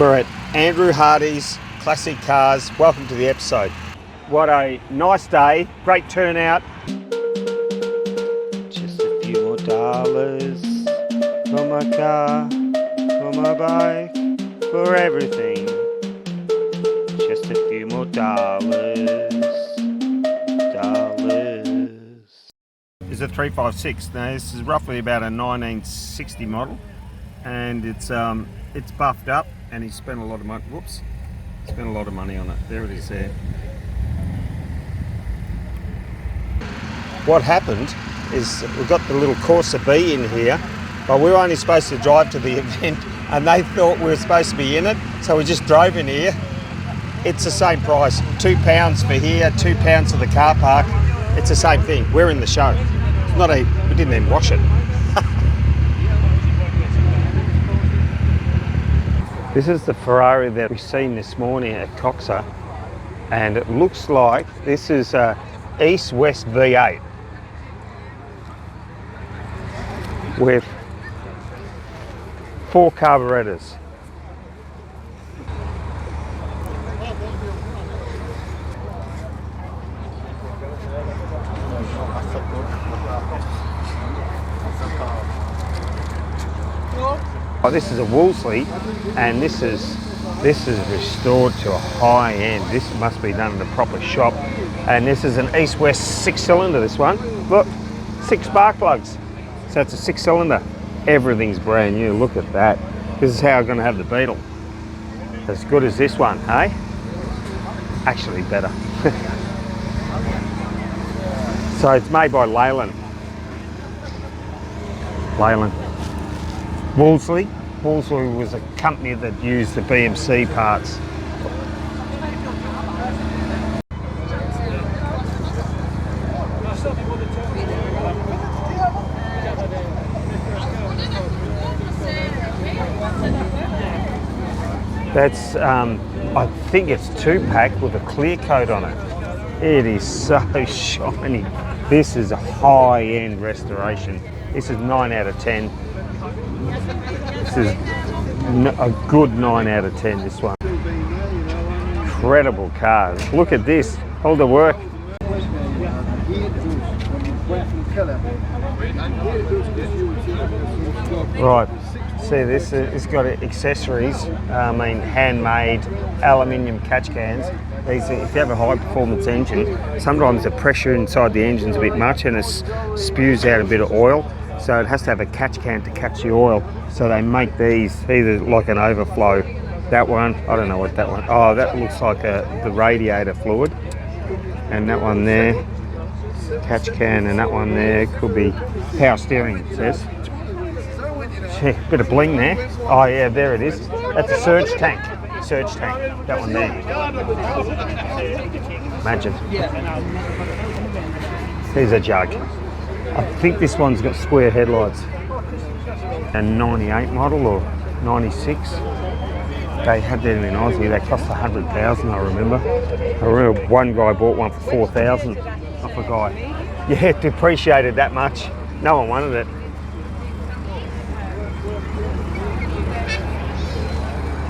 We're at Andrew Hardy's Classic Cars. Welcome to the episode. What a nice day, great turnout. Just a few more dollars for my car, for my bike, for everything. Just a few more dollars. This is a 356. Now this is roughly about a 1960 model, and it's buffed up, and he spent a lot of money. Whoops, spent a lot of money on it. There it is there. What happened is we've got the little Corsa B in here, but we were only supposed to drive to the event, and they thought we were supposed to be in it, so we just drove in here. It's the same price, £2 for here, £2 for the car park. It's the same thing. We're in the show. It's not we didn't even wash it. This is the Ferrari that we've seen this morning at Coxhoe, and it looks like this is a East-West V8 with 4 carburetors. Oh, this is a Wolseley, and this is restored to a high end. This must be done in a proper shop, and this is an East-West 6-cylinder. This one, look, 6 spark plugs. So it's a 6-cylinder. Everything's brand new. Look at that. This is how I'm going to have the Beetle. As good as this one, hey? Actually better. So it's made by Leyland. Wolseley. Wolseley was a company that used the BMC parts. That's, I think it's 2-pack with a clear coat on it. It is so shiny. This is a high-end restoration. This is 9 out of 10. This is a good 9 out of 10, this one. Incredible cars. Look at this, all the work. Right, see this, it's got accessories, handmade aluminium catch cans. These, if you have a high performance engine, sometimes the pressure inside the engine's a bit much and it spews out a bit of oil. So it has to have a catch can to catch the oil. So they make these either like an overflow. That one, I don't know what that one. Oh, that looks like the radiator fluid. And that one there, catch can, and that one there could be power steering, it says. Bit of bling there. Oh yeah, there it is. That's a surge tank. That one there. Imagine. Here's a jug. I think this one's got square headlights. A 98 model or 96. They had them in Aussie. They cost 100,000, I remember. One guy bought one for 4,000 off a guy. Yeah, it depreciated that much. No one wanted it.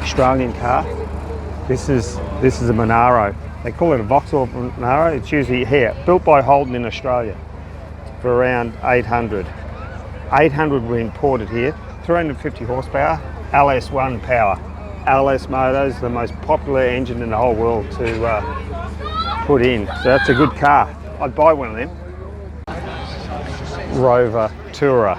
Australian car. This is a Monaro. They call it a Vauxhall Monaro. It's usually here, built by Holden in Australia. For around 800. 800 were imported here, 350 horsepower, LS1 power. LS Motors, the most popular engine in the whole world to put in. So that's a good car. I'd buy one of them. Rover Tourer.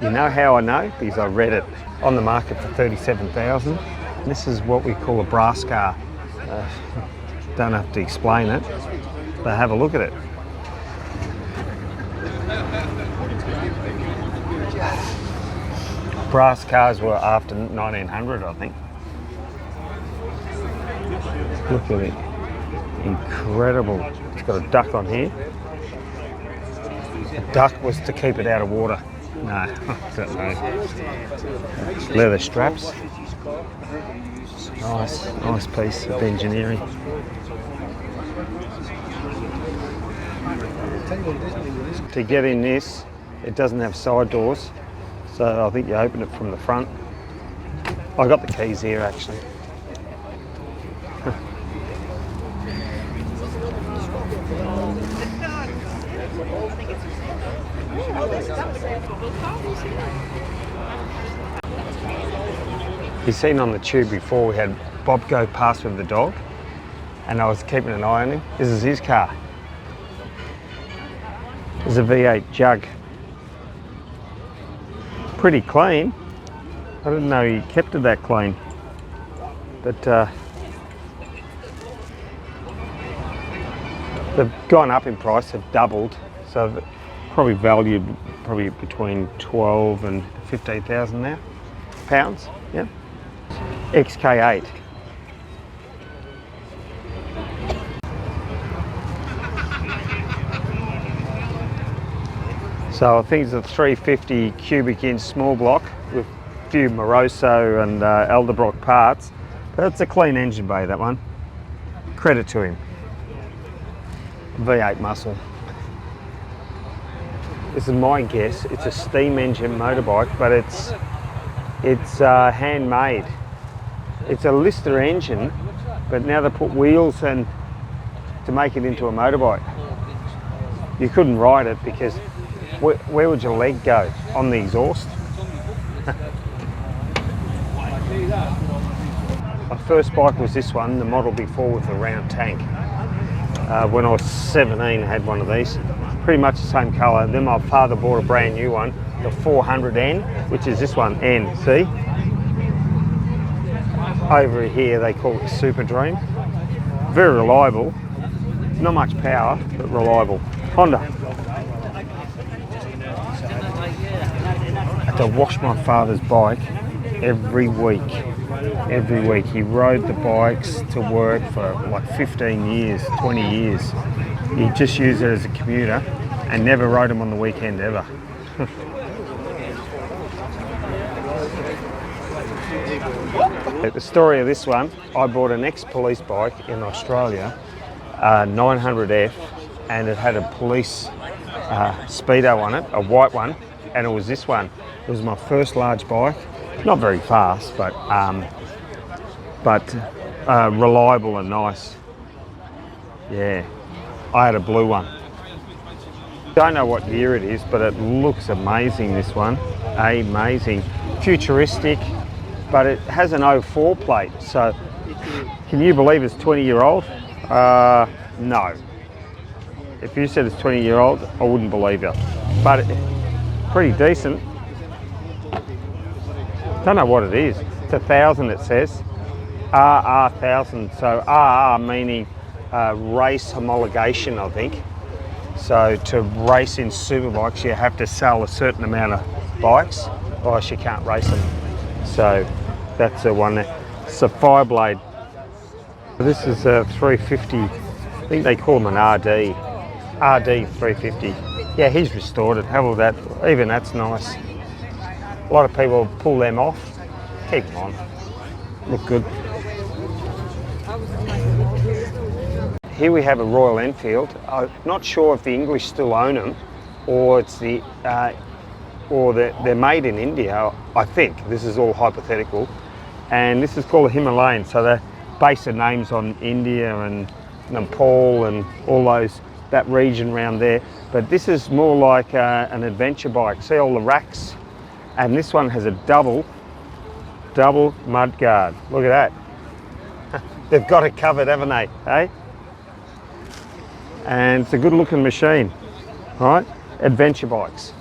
You know how I know? Because I read it. On the market for 37,000. This is what we call a brass car. Don't have to explain it, but have a look at it. Brass cars were after 1900, I think. Look at it. Incredible. It's got a duck on here. The duck was to keep it out of water. No, I don't know. Leather straps. Nice piece of engineering. To get in this, it doesn't have side doors, so I think you open it from the front. I got the keys here actually. You've seen on the tube before we had Bob go past with the dog, and I was keeping an eye on him. This is his car. There's a V8 Jug. Pretty clean. I didn't know he kept it that clean. But they've gone up in price, they've doubled. So they're probably valued between 12 and 15,000 now. Pounds, yeah. XK8. So I think it's a 350 cubic inch small block with a few Moroso and Elderbrock parts. But it's a clean engine bay, that one. Credit to him. V8 muscle. This is my guess. It's a steam engine motorbike, but it's handmade. It's a Lister engine, but now they put wheels in to make it into a motorbike. You couldn't ride it because where would your leg go? On the exhaust? My first bike was this one, the model before with the round tank. When I was 17, I had one of these. Pretty much the same colour. Then my father bought a brand new one, the 400N, which is this one, N, see? Over here they call it Super Dream. Very reliable. Not much power, but reliable. Honda. I had to wash my father's bike every week. Every week. He rode the bikes to work for like 15 years, 20 years. He just used it as a commuter and never rode them on the weekend ever. The story of this one, I bought an ex-police bike in Australia, 900F, and it had a police speedo on it, a white one, and it was this one. It was my first large bike, not very fast, but reliable and nice. Yeah, I had a blue one. Don't know what year it is, but it looks amazing, this one. Amazing. Futuristic, but it has an 04 plate, so can you believe it's 20-year-old? No. If you said it's 20-year-old, I wouldn't believe you. But pretty decent. Don't know what it is. It's 1,000 it says. RR 1000, so RR meaning race homologation, I think. So to race in superbikes, you have to sell a certain amount of bikes, or else you can't race them. So that's the one there. It's a Fireblade. This is a 350, I think they call them an RD 350. Yeah, he's restored it. Have all that. Even that's nice. A lot of people pull them off. Keep them on. Look good. Here we have a Royal Enfield. I'm not sure if the English still own them, or it's they're made in India. I think this is all hypothetical, and this is called a Himalayan. So they base their names on India and Nepal and all that region around there. But this is more like an adventure bike. See all the racks, and this one has a double mudguard. Look at that. They've got it covered, haven't they? Hey? And it's a good looking machine, right? Adventure bikes.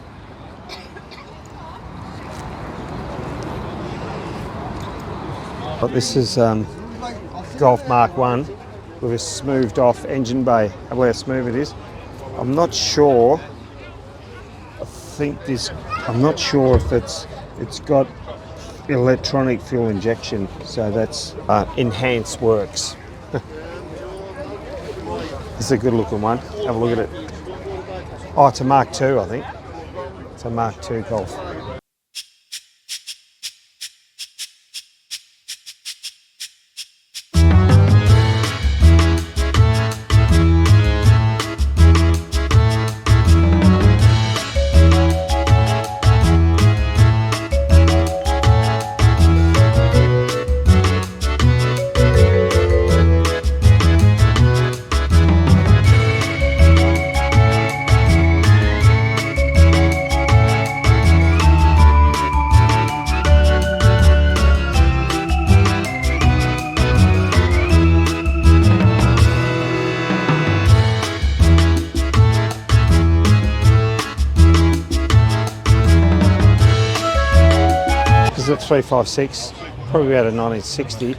But this is Golf Mark 1 with a smoothed off engine bay. Look how smooth it is. I'm not sure. I'm not sure if it's got electronic fuel injection, so that's enhanced works. It's a good looking one. Have a look at it. Oh, it's a Mark II, I think. It's a Mark II Golf. 356, probably about a 1960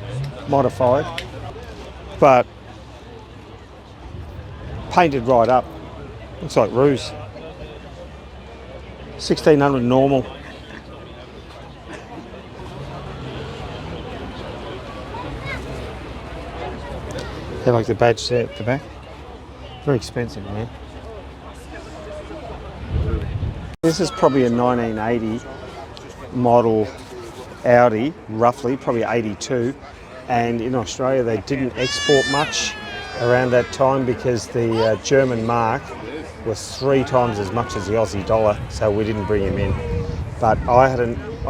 modified, but painted right up. Looks like ruse. 1600 normal. They like the badge there at the back. Very expensive, man. This is probably a 1980 model Audi, roughly, probably 82. And in Australia, they didn't export much around that time because the German mark was 3 times as much as the Aussie dollar, so we didn't bring him in. But I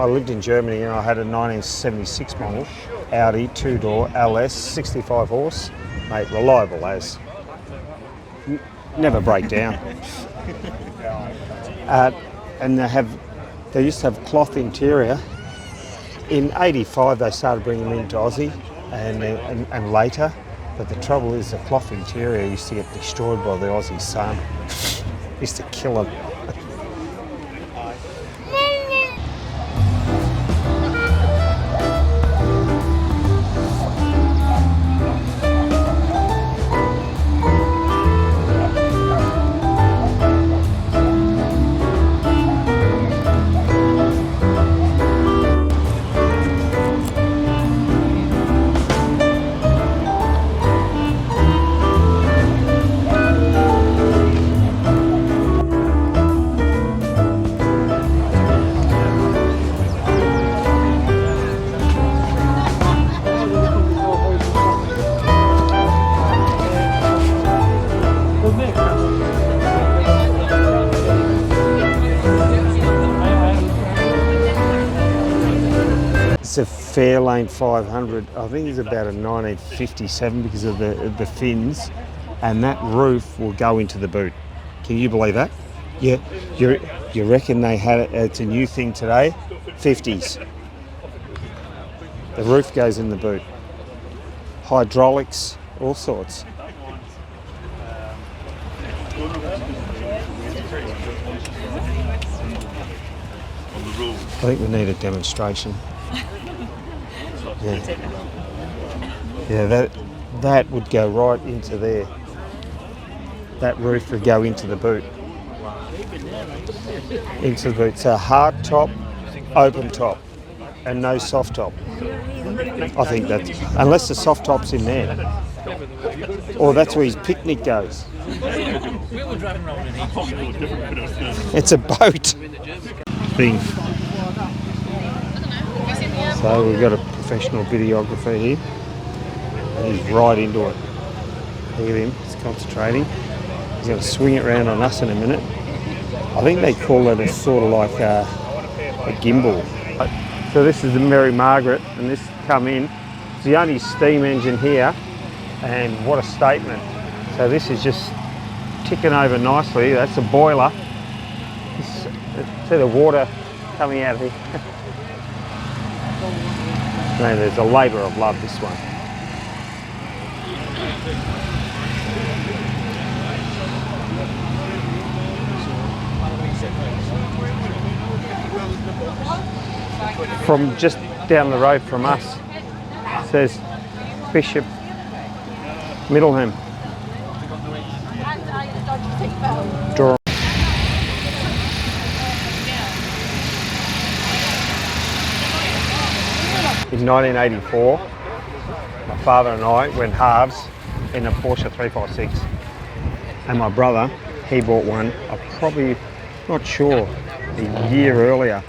lived in Germany and I had a 1976 model Audi 2-door LS, 65 horse, mate, reliable as. Never break down. And they used to have cloth interior. In 85 they started bringing them into Aussie and later, but the trouble is the cloth interior used to get destroyed by the Aussie sun. Used to kill them. It's a Fairlane 500. I think it's about a 1957 because of the fins, and that roof will go into the boot. Can you believe that? Yeah, you reckon they had it? It's a new thing today. 50s. The roof goes in the boot. Hydraulics, all sorts. I think we need a demonstration. Yeah, that would go right into there. That roof would go into the boot. Into the boot. So hard top, open top, and no soft top. I think that's, unless the soft top's in there. Or that's where his picnic goes. It's a boat thing. So we've got a professional videographer here. And he's right into it. Look at him, he's concentrating. He's going to swing it around on us in a minute. I think they call it a sort of like a gimbal. So this is the Mary Margaret, and this come in. It's the only steam engine here, and what a statement. So this is just ticking over nicely. That's a boiler. See the water coming out of here. Man, there's a labour of love, this one. From just down the road from us, it says Bishop Middleham. Durham. In 1984, my father and I went halves in a Porsche 356, and my brother, he bought one, probably, not sure, a year earlier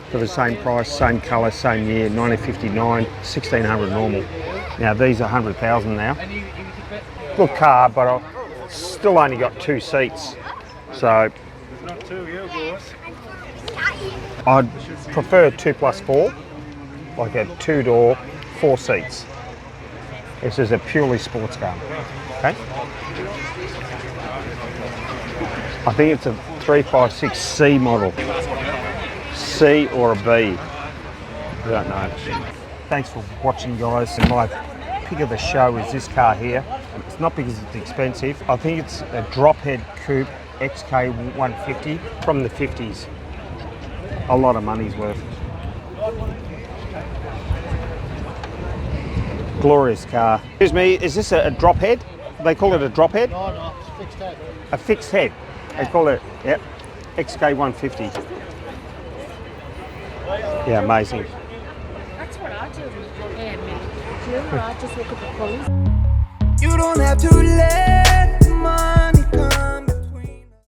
for the same price, same colour, same year, 1959, 1600 normal. Now these are 100,000 now. Good car, but I still only got 2 seats, so I'd prefer 2+4. Like a 2-door, 4 seats. This is a purely sports car. Okay. I think it's a 356C model. C or a B. I don't know. Thanks for watching, guys. And my pick of the show is this car here. It's not because it's expensive. I think it's a drop head coupe XK150 from the 50s. A lot of money's worth. Glorious car. Excuse me, is this a drop head? They call it a drop head? No, it's fixed head. A fixed head. They call it, yep, XK150. Yeah, amazing. That's what I do. I just look at the colours. You don't have to let my